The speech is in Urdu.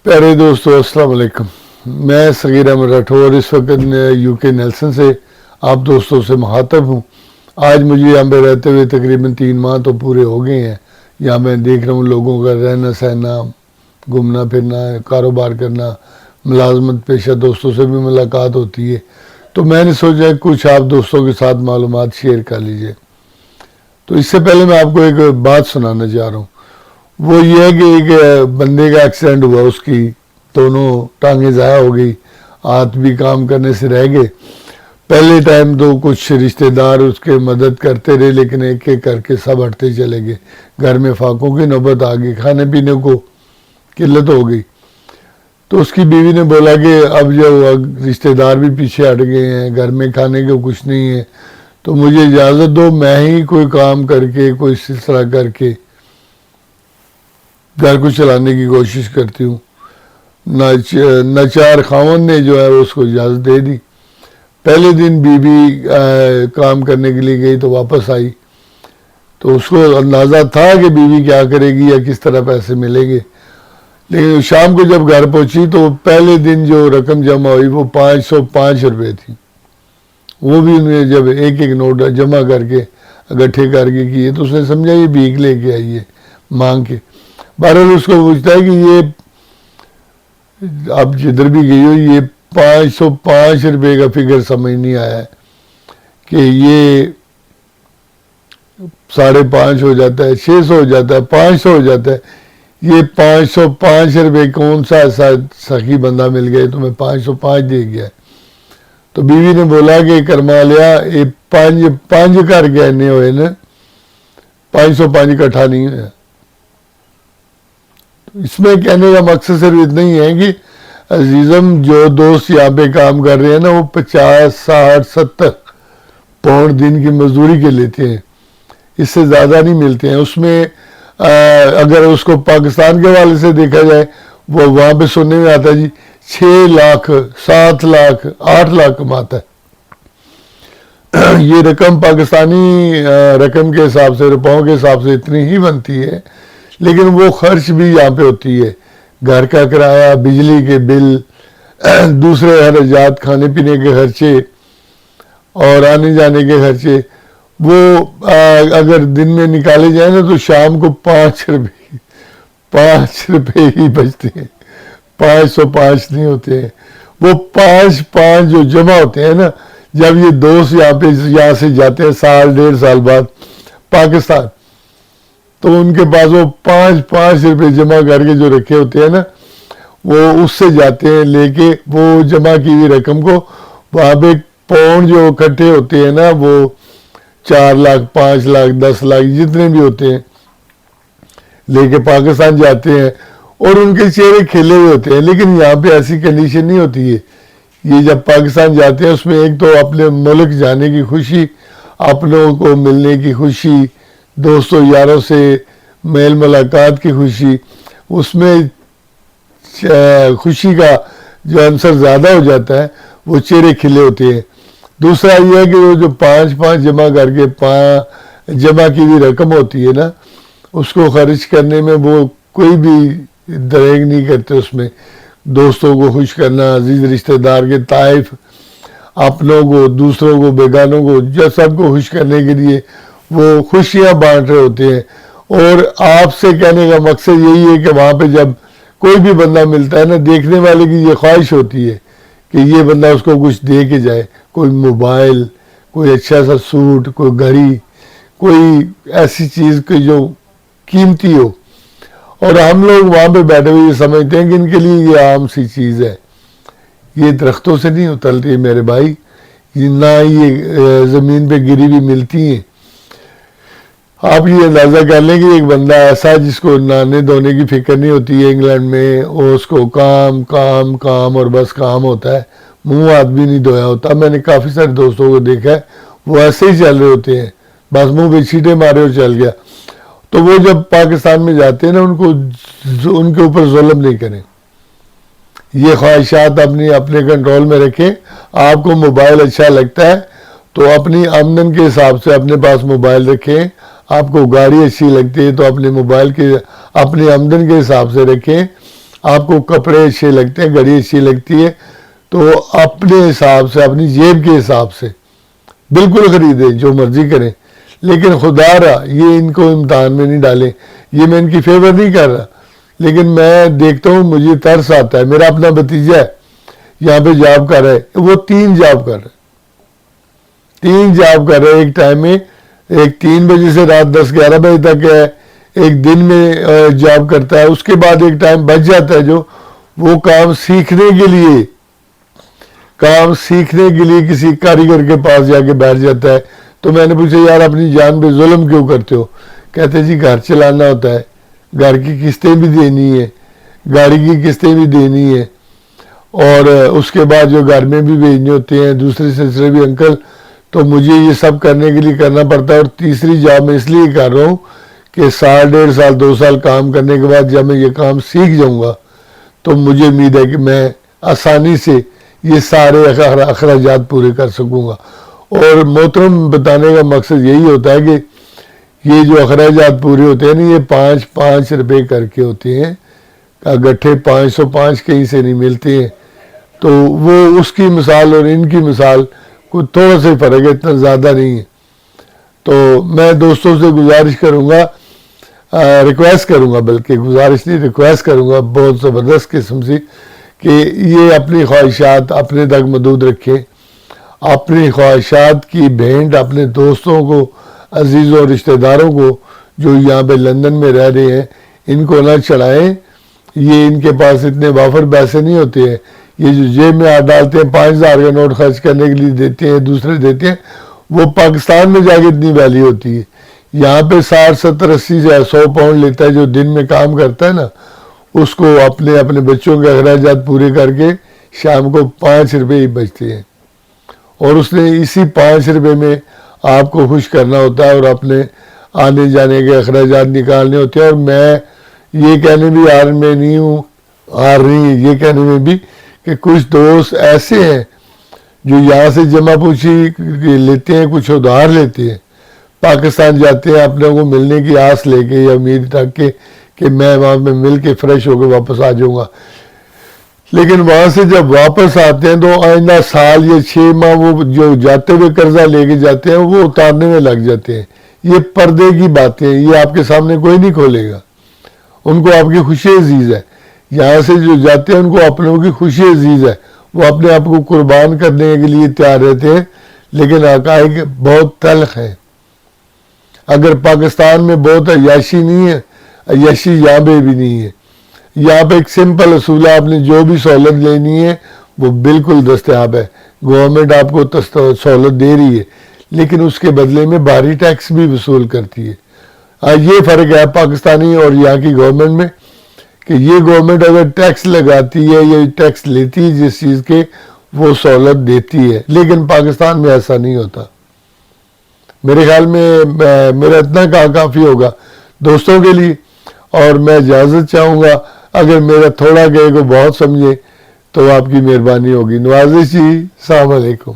پیارے دوستو السلام علیکم. میں صغیر احمد راٹھور اس وقت یو کے نیلسن سے آپ دوستوں سے مخاطب ہوں. آج مجھے یہاں پہ رہتے ہوئے تقریباً 3 ماہ تو پورے ہو گئے ہیں. یہاں میں دیکھ رہا ہوں لوگوں کا رہنا سہنا، گھومنا پھرنا، کاروبار کرنا، ملازمت پیشہ دوستوں سے بھی ملاقات ہوتی ہے. تو میں نے سوچا کچھ آپ دوستوں کے ساتھ معلومات شیئر کر لیجئے. تو اس سے پہلے میں آپ کو ایک بات سنانا چاہ رہا ہوں. وہ یہ ہے کہ ایک بندے کا ایکسیڈنٹ ہوا، اس کی دونوں ٹانگیں ضائع ہو گئی، ہاتھ بھی کام کرنے سے رہ گئے. پہلے ٹائم تو کچھ رشتہ دار اس کے مدد کرتے رہے، لیکن ایک ایک کر کے سب ہٹتے چلے گئے. گھر میں فاقوں کی نوبت آ گئی، کھانے پینے کو قلت ہو گئی. تو اس کی بیوی نے بولا کہ اب جب رشتہ دار بھی پیچھے ہٹ گئے ہیں، گھر میں کھانے کو کچھ نہیں ہے، تو مجھے اجازت دو میں ہی کوئی کام کر کے، کوئی سلسلہ کر کے گھر کو چلانے کی کوشش کرتی ہوں. ناچار خاوند نے جو ہے اس کو اجازت دے دی. پہلے دن بیوی کام کرنے کے لیے گئی تو واپس آئی، تو اس کو اندازہ تھا کہ بیوی کیا کرے گی یا کس طرح پیسے ملیں گے. لیکن شام کو جب گھر پہنچی تو پہلے دن جو رقم جمع ہوئی وہ 505 روپے تھی. وہ بھی انہیں جب ایک ایک نوٹ جمع کر کے اکٹھے کر کے کیے تو اس نے سمجھا یہ بھیک لے کے آئی ہے مانگ کے. بہرحال اس کو پوچھتا ہے کہ یہ اب جدھر بھی گئی ہو یہ 505 روپے کا فگر سمجھ نہیں آیا ہے کہ یہ 5.5 ہو جاتا ہے، 600 ہو جاتا ہے، 500 ہو جاتا ہے. یہ 505 روپے کون سا ایسا سخی بندہ مل گیا تمہیں 505 دے گیا. تو بیوی نے بولا کہ کرما لیا یہ 5 کر کے اینے ہوئے نا، 505 اکٹھا نہیں ہوا. اس میں کہنے کا مقصد صرف اتنا ہی ہے کہ عزیزم جو دوست یہاں پہ کام کر رہے ہیں نا وہ 50 60 70 پاؤنڈ دن کی مزدوری کے لیتے ہیں، اس سے زیادہ نہیں ملتے ہیں. اس میں اگر اس کو پاکستان کے حوالے سے دیکھا جائے وہ وہاں پہ سننے میں آتا ہے جی 6 لاکھ 7 لاکھ 8 لاکھ کماتا ہے. یہ رقم پاکستانی رقم کے حساب سے، روپاؤں کے حساب سے اتنی ہی بنتی ہے، لیکن وہ خرچ بھی یہاں پہ ہوتی ہے. گھر کا کرایہ، بجلی کے بل، دوسرے اخراجات، کھانے پینے کے خرچے اور آنے جانے کے خرچے، وہ اگر دن میں نکالے جائیں نا تو شام کو 5 روپے ہی بچتے ہیں، 505 نہیں ہوتے ہیں. وہ 5 جو جمع ہوتے ہیں نا، جب یہ دوست یہاں سے جاتے ہیں سال 1.5 سال بعد پاکستان، تو ان کے پاس وہ 5 روپے جمع کر کے جو رکھے ہوتے ہیں نا، وہ اس سے جاتے ہیں لے کے وہ جمع کی ہوئی رقم کو. وہاں پہ پاؤنڈ جو اکٹھے ہوتے ہیں نا وہ 4 لاکھ 5 لاکھ 10 لاکھ جتنے بھی ہوتے ہیں لے کے پاکستان جاتے ہیں، اور ان کے چہرے کھلے ہوئے ہوتے ہیں. لیکن یہاں پہ ایسی کنڈیشن نہیں ہوتی ہے. یہ جب پاکستان جاتے ہیں اس میں ایک تو اپنے ملک جانے کی خوشی، اپنوں کو ملنے کی خوشی، دوستوں یاروں سے میل ملاقات کی خوشی، اس میں خوشی کا جو عنصر زیادہ ہو جاتا ہے، وہ چہرے کھلے ہوتے ہیں. دوسرا یہ ہے کہ وہ جو 5 جمع کر کے جمع کی ہوئی رقم ہوتی ہے نا، اس کو خرچ کرنے میں وہ کوئی بھی دریغ نہیں کرتے. اس میں دوستوں کو خوش کرنا، عزیز رشتہ دار کے طائف، اپنوں کو، دوسروں کو، بیگانوں کو، جو سب کو خوش کرنے کے لیے وہ خوشیاں بانٹ رہے ہوتے ہیں. اور آپ سے کہنے کا مقصد یہی ہے کہ وہاں پہ جب کوئی بھی بندہ ملتا ہے نا، دیکھنے والے کی یہ خواہش ہوتی ہے کہ یہ بندہ اس کو کچھ دے کے جائے، کوئی موبائل، کوئی اچھا سا سوٹ، کوئی گھڑی، کوئی ایسی چیز کہ جو قیمتی ہو. اور ہم لوگ وہاں پہ بیٹھے ہوئے یہ سمجھتے ہیں کہ ان کے لیے یہ عام سی چیز ہے. یہ درختوں سے نہیں اترتی میرے بھائی، نہ یہ زمین پہ گری بھی ملتی ہیں. آپ یہ اندازہ کر لیں کہ ایک بندہ ایسا جس کو نہانے دھونے کی فکر نہیں ہوتی ہے انگلینڈ میں، اور اس کو کام کام کام اور بس کام ہوتا ہے، منہ ہاتھ بھی نہیں دھویا ہوتا. میں نے کافی سارے دوستوں کو دیکھا ہے وہ ایسے ہی چل رہے ہوتے ہیں، بس منہ پہ چھینٹے مارے اور چل گیا. تو وہ جب پاکستان میں جاتے ہیں نا، ان کے اوپر ظلم نہیں کریں. یہ خواہشات اپنے کنٹرول میں رکھیں. آپ کو موبائل اچھا لگتا ہے تو اپنی آمدن کے حساب سے اپنے پاس موبائل رکھیں. آپ کو گاڑی اچھی لگتی ہے تو اپنے موبائل کے اپنی آمدن کے حساب سے رکھیں. آپ کو کپڑے اچھے لگتے ہیں, گھڑی اچھی لگتی ہے, تو اپنے حساب سے, اپنی جیب کے حساب سے بالکل خریدیں, جو مرضی کریں, لیکن خدا رہا یہ ان کو امتحان میں نہیں ڈالیں. یہ میں ان کی فیور نہیں کر رہا, لیکن میں دیکھتا ہوں مجھے ترس آتا ہے. میرا اپنا بھتیجا ہے, یہاں پہ جاب کر رہا ہے, وہ 3 جاب کر رہا ہے, 3 جاب کر رہا ہے ایک ٹائم میں. ایک 3 بجے سے رات 10-11 بجے تک ہے, ایک دن میں جاب کرتا ہے, اس کے بعد ایک ٹائم بچ جاتا ہے جو وہ کام سیکھنے کے لیے کسی کاریگر کے پاس جا کے بیٹھ جاتا ہے. تو میں نے پوچھا یار اپنی جان پہ ظلم کیوں کرتے ہو؟ کہتے جی گھر چلانا ہوتا ہے, گھر کی قسطیں بھی دینی ہے, گاڑی کی قسطیں بھی دینی ہے, اور اس کے بعد جو گھر میں بھی بھیجنے ہوتے ہیں دوسرے سلسلے بھی انکل, تو مجھے یہ سب کرنے کے لیے کرنا پڑتا ہے. اور تیسری جاب میں اس لیے کر رہا ہوں کہ 1.5 سال 2 سال کام کرنے کے بعد جب میں یہ کام سیکھ جاؤں گا تو مجھے امید ہے کہ میں آسانی سے یہ سارے اخراجات پورے کر سکوں گا. اور محترم بتانے کا مقصد یہی ہوتا ہے کہ یہ جو اخراجات پورے ہوتے ہیں نا, یہ 5 روپے کر کے ہوتے ہیں, گٹھے 505 کہیں سے نہیں ملتے ہیں. تو وہ اس کی مثال اور ان کی مثال کوئی تھوڑا سا فرق ہے, اتنا زیادہ نہیں ہے. تو میں دوستوں سے گزارش کروں گا, ریکویسٹ کروں گا, بلکہ گزارش نہیں ریکویسٹ کروں گا بہت زبردست قسم سے, کہ یہ اپنی خواہشات اپنے تک محدود رکھیں. اپنی خواہشات کی بھینٹ اپنے دوستوں کو, عزیزوں, رشتہ داروں کو جو یہاں پہ لندن میں رہ رہے ہیں, ان کو نہ چڑھائیں. یہ ان کے پاس اتنے وافر پیسے نہیں ہوتے ہیں. یہ جو جیب میں ہاتھ ڈالتے ہیں 5,000 کا نوٹ خرچ کرنے کے لیے دیتے ہیں, دوسرے دیتے ہیں, وہ پاکستان میں جا کے اتنی ویلیو ہوتی ہے. یہاں پہ 60 70 80 سے 100 پاؤنڈ لیتا ہے جو دن میں کام کرتا ہے نا, اس کو اپنے بچوں کے اخراجات پورے کر کے شام کو 5 روپے ہی بچتے ہیں, اور اس نے اسی 5 روپے میں آپ کو خوش کرنا ہوتا ہے اور اپنے آنے جانے کے اخراجات نکالنے ہوتے ہیں. اور میں یہ کہنے بھی ہار میں نہیں ہوں, ہار رہی ہے یہ کہنے میں بھی کہ کچھ دوست ایسے ہیں جو یہاں سے جمع پوچھی لیتے ہیں, کچھ ادھار لیتے ہیں, پاکستان جاتے ہیں اپنے کو ملنے کی آس لے کے یا امید رکھ کے کہ میں وہاں پہ مل کے فریش ہو کے واپس آ جاؤں گا. لیکن وہاں سے جب واپس آتے ہیں تو آئندہ سال یا 6 ماہ وہ جو جاتے ہوئے قرضہ لے کے جاتے ہیں وہ اتارنے میں لگ جاتے ہیں. یہ پردے کی باتیں ہیں, یہ آپ کے سامنے کوئی نہیں کھولے گا. ان کو آپ کی خوشی عزیز ہے, یہاں سے جو جاتے ہیں ان کو اپنوں کی خوشی عزیز ہے, وہ اپنے آپ کو قربان کرنے کے لیے تیار رہتے ہیں. لیکن حقائق بہت تلخ ہے. اگر پاکستان میں بہت عیاشی نہیں ہے, عیاشی یہاں پہ بھی نہیں ہے. یہاں پہ ایک سمپل اصول ہے, آپ نے جو بھی سہولت لینی ہے وہ بالکل دستیاب ہے. گورنمنٹ آپ کو سہولت دے رہی ہے, لیکن اس کے بدلے میں بھاری ٹیکس بھی وصول کرتی ہے. یہ فرق ہے پاکستانی اور یہاں کی گورنمنٹ میں, کہ یہ گورنمنٹ اگر ٹیکس لگاتی ہے یا ٹیکس لیتی ہے جس چیز کے, وہ سہولت دیتی ہے. لیکن پاکستان میں ایسا نہیں ہوتا. میرے خیال میں میرا اتنا کافی ہوگا دوستوں کے لیے, اور میں اجازت چاہوں گا. اگر میرا تھوڑا کہے کو بہت سمجھے تو آپ کی مہربانی ہوگی. نوازش جی, السلام علیکم.